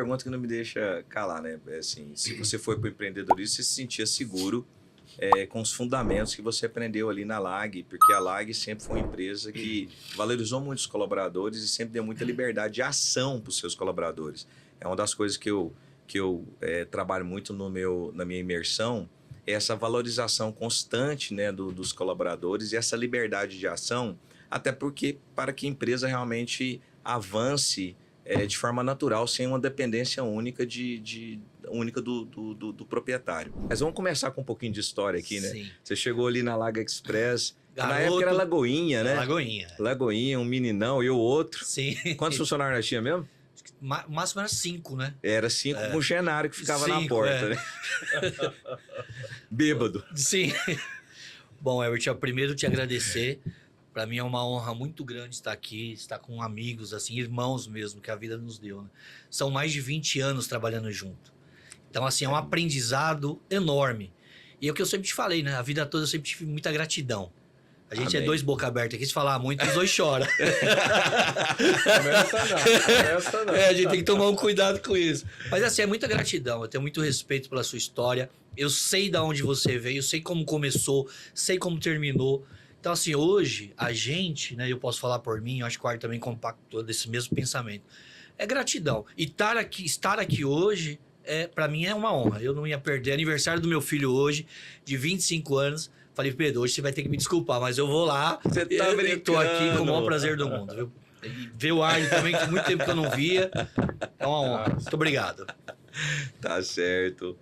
pergunta que não me deixa calar, né? Assim, se você foi para o empreendedorismo, você se sentia seguro com os fundamentos que você aprendeu ali na LAG, porque a LAG sempre foi uma empresa que valorizou muito os colaboradores e sempre deu muita liberdade de ação para os seus colaboradores. É uma das coisas que eu trabalho muito na minha imersão, é essa valorização constante, né, dos colaboradores e essa liberdade de ação, até porque para que a empresa realmente avance de forma natural, sem uma dependência única única do proprietário. Mas vamos começar com um pouquinho de história aqui, né? Sim. Você chegou ali na Laga Express, Garoto, na época era Lagoinha, né? Lagoinha. Lagoinha, um meninão e o outro. Sim. Quantos funcionários nós tinha mesmo? O máximo era 5, né? Era 5 com o Genaro que ficava na 5, porta, né? Bêbado. Sim. Bom, Herbert, primeiro te agradecer. Para mim é uma honra muito grande estar aqui, estar com amigos, assim, irmãos mesmo, que a vida nos deu, né? São mais de 20 anos trabalhando junto. Então, assim, é um aprendizado enorme. E é o que eu sempre te falei, né? A vida toda eu sempre tive muita gratidão. A gente Amém. é dois boca aberta aqui, se falar muito, os dois choram. Começa não. A gente tem que tomar um cuidado com isso. Mas assim, é muita gratidão, eu tenho muito respeito pela sua história. Eu sei de onde você veio, sei como começou, sei como terminou. Então assim, hoje, a gente, né, eu posso falar por mim, eu acho que o Arthur também compactou desse mesmo pensamento. É gratidão. E estar aqui hoje, para mim é uma honra. Eu não ia perder aniversário do meu filho hoje, de 25 anos. Falei, Pedro, hoje você vai ter que me desculpar, mas eu vou lá. Você tá eu brincando. tô aqui com o maior prazer do mundo, viu? E ver o Arne também, que muito tempo que eu não via. É uma honra. Muito obrigado. Tá certo.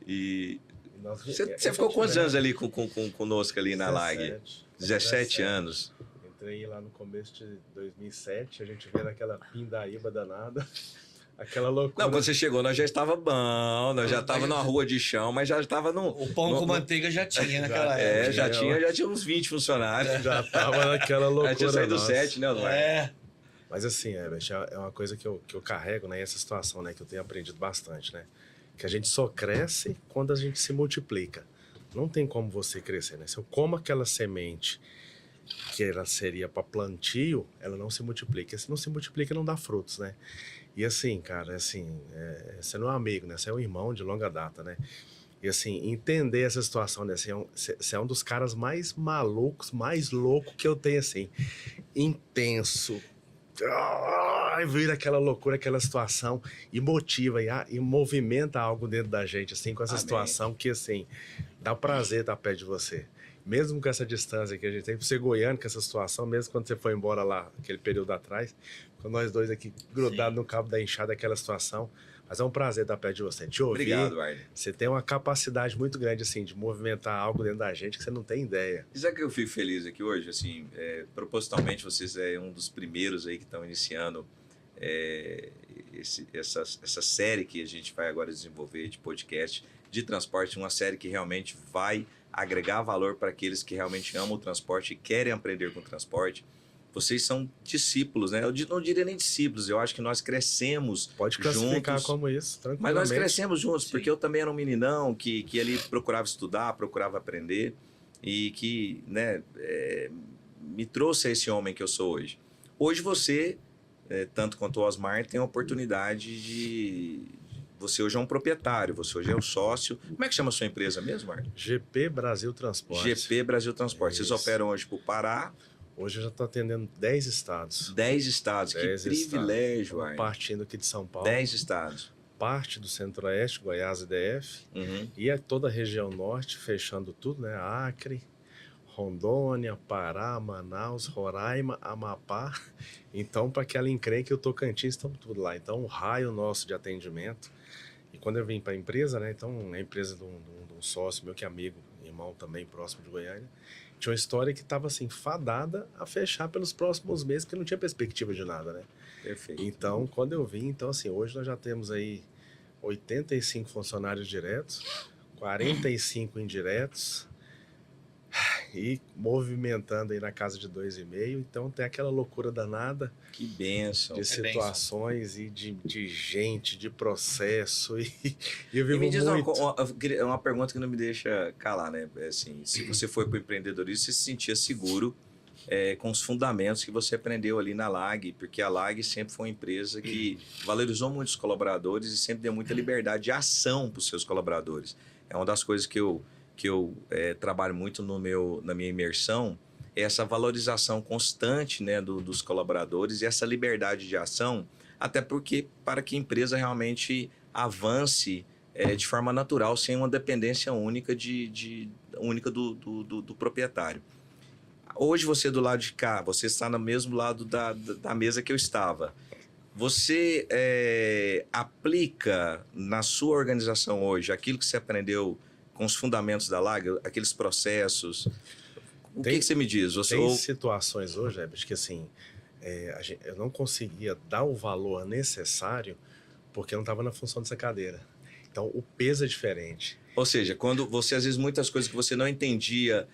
E Nossa, você ficou quantos anos ali conosco ali na LAG? 17 anos. Entrei lá no começo de 2007, a gente vendo aquela pindaíba danada, aquela loucura. Não, quando você chegou, nós já estava bom, nós já estava numa rua de chão, mas já estava no... O pão com manteiga já tinha naquela época. já tinha uns 20 funcionários. Já tava naquela loucura. Já tinha saído nossa. 7, né, Eduardo? Mas assim, é uma coisa que eu carrego, né? Essa situação, né? Que eu tenho aprendido bastante, né? Que a gente só cresce quando a gente se multiplica. Não tem como você crescer, né? Se eu como aquela semente que ela seria para plantio, ela não se multiplica. Se não se multiplica, não dá frutos, né? E assim, cara, assim, você não é um amigo, né? Você é um irmão de longa data, né? E assim, entender essa situação, né? Você é um dos caras mais malucos, mais louco que eu tenho, assim. Intenso. Vira aquela loucura, aquela situação e motiva e movimenta algo dentro da gente, assim, com essa situação que, assim, dá prazer estar perto de você. Mesmo com essa distância que a gente tem, por ser goiano, com essa situação, mesmo quando você foi embora lá, aquele período atrás, com nós dois aqui grudados no cabo da enxada, aquela situação, mas é um prazer estar perto de você, te ouvir. Obrigado, Arne. Você tem uma capacidade muito grande, assim, de movimentar algo dentro da gente que você não tem ideia. E sabe que eu fico feliz aqui hoje? Assim, propositalmente, vocês é um dos primeiros aí que estão iniciando essa série que a gente vai agora desenvolver de podcast de transporte, uma série que realmente vai agregar valor para aqueles que realmente amam o transporte e querem aprender com o transporte. Vocês são discípulos, né? Eu não diria nem discípulos, eu acho que nós crescemos Pode classificar juntos, como isso, tranquilamente. mas nós crescemos juntos, Sim. porque eu também era um meninão que ali procurava estudar, procurava aprender e que, né, me trouxe a esse homem que eu sou hoje. Hoje você, tanto quanto o Osmar, tem a oportunidade de... Você hoje é um proprietário, você hoje é um sócio. Como é que chama a sua empresa mesmo, Marcos? GP Brasil Transporte. GP Brasil Transporte. Vocês Isso. operam hoje para o Pará, Hoje eu já estou atendendo 10 estados. 10 estados. 10 Que privilégio, Arne. Partindo aqui de São Paulo. 10 estados. Parte do Centro-Oeste, Goiás e DF. Uhum. E toda a região norte, fechando tudo, né? Acre, Rondônia, Pará, Manaus, Roraima, Amapá. Então, para aquela encrenca, o Tocantins, estamos tudo lá. Então, o raio nosso de atendimento. E quando eu vim para a empresa, né? Então, a empresa de um sócio meu, que é amigo, irmão também, próximo de Goiânia, tinha uma história que estava assim, fadada a fechar pelos próximos meses, porque não tinha perspectiva de nada, né? Perfeito. Então, quando eu vim, então assim, hoje nós já temos aí 85 funcionários diretos, 45 indiretos e movimentando aí na casa de 2,5. Então tem aquela loucura danada Que bênção. de situações e de gente, de processo e eu E vivo me diz muito. uma pergunta que não me deixa calar, né? Assim, se você foi para o empreendedorismo, você se sentia seguro com os fundamentos que você aprendeu ali na LAG, porque a LAG sempre foi uma empresa que valorizou muito os colaboradores e sempre deu muita liberdade de ação para os seus colaboradores. É uma das coisas que eu trabalho muito na minha imersão, é essa valorização constante, né, dos colaboradores e essa liberdade de ação, até porque para que a empresa realmente avance de forma natural, sem uma dependência única, única do proprietário. Hoje você do lado de cá, você está no mesmo lado da mesa que eu estava. Você aplica na sua organização hoje aquilo que você aprendeu com os fundamentos da LAG, aqueles processos? O que você me diz? Tem situações hoje, Herbert, que assim, eu não conseguia dar o valor necessário porque eu não estava na função dessa cadeira. Então, o peso é diferente. Ou seja, quando você, às vezes, muitas coisas que você não entendia...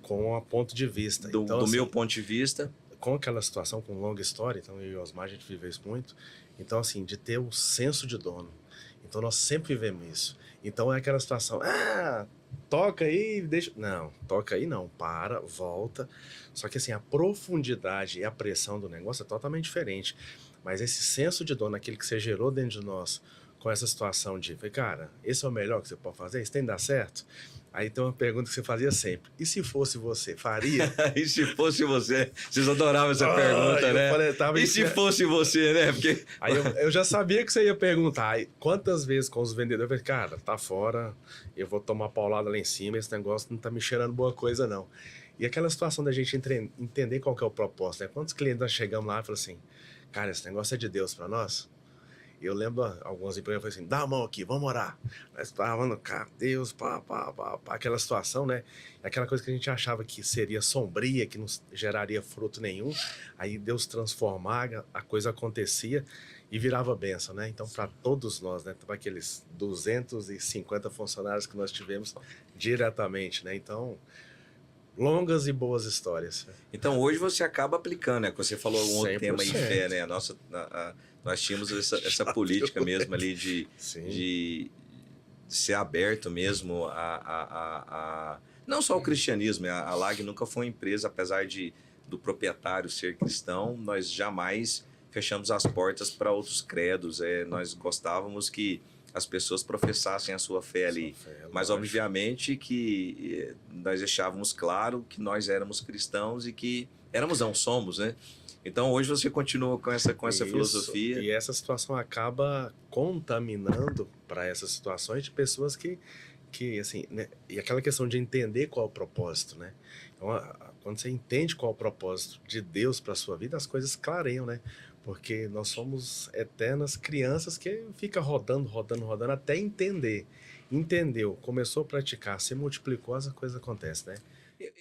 com um ponto de vista. Do assim, meu ponto de vista... Com aquela situação, com longa história, então eu e o Osmar, a gente vive isso muito. Então, assim, de ter o senso de dono. Então, nós sempre vivemos isso. Então, é aquela situação, toca aí, deixa... Não, toca aí não, para, volta. Só que, assim, a profundidade e a pressão do negócio é totalmente diferente. Mas esse senso de dono, aquele que você gerou dentro de nós, com essa situação de, cara, esse é o melhor que você pode fazer? Isso tem que dar certo? Aí tem uma pergunta que você fazia sempre. E se fosse você, faria? E se fosse você? Vocês adoravam essa pergunta, né? Falei, se fosse você, né? Porque... Aí eu já sabia que você ia perguntar. Aí, quantas vezes com os vendedores, eu falei, cara, tá fora, eu vou tomar paulada lá em cima, esse negócio não tá me cheirando boa coisa, não. E aquela situação da gente entender qual que é o propósito, né? Quantos clientes nós chegamos lá e falamos assim, cara, esse negócio é de Deus para nós? Eu lembro algumas empresas falaram assim, dá a mão aqui, vamos orar. Nós estávamos, cara, Deus, aquela situação, né? Aquela coisa que a gente achava que seria sombria, que não geraria fruto nenhum. Aí Deus transformava, a coisa acontecia e virava bênção, né? Então, para todos nós, né? Para aqueles 250 funcionários que nós tivemos diretamente, né? Então, longas e boas histórias. Então, hoje você acaba aplicando, né? Você falou um outro 100%. tema aí, fé, né? Nós tínhamos essa política mesmo ali de ser aberto mesmo não só o cristianismo, a LAG nunca foi uma empresa, apesar do proprietário ser cristão, nós jamais fechamos as portas para outros credos. Nós gostávamos que as pessoas professassem a sua fé ali. Mas, obviamente, que nós deixávamos claro que nós éramos cristãos e que somos, né? Então, hoje você continua com essa filosofia. E essa situação acaba contaminando para essas situações de pessoas que assim, né? E aquela questão de entender qual é o propósito, né? Então, quando você entende qual é o propósito de Deus para a sua vida, as coisas clareiam, né? Porque nós somos eternas crianças que fica rodando até entender. Entendeu, começou a praticar, se multiplicou, as coisas acontecem, né?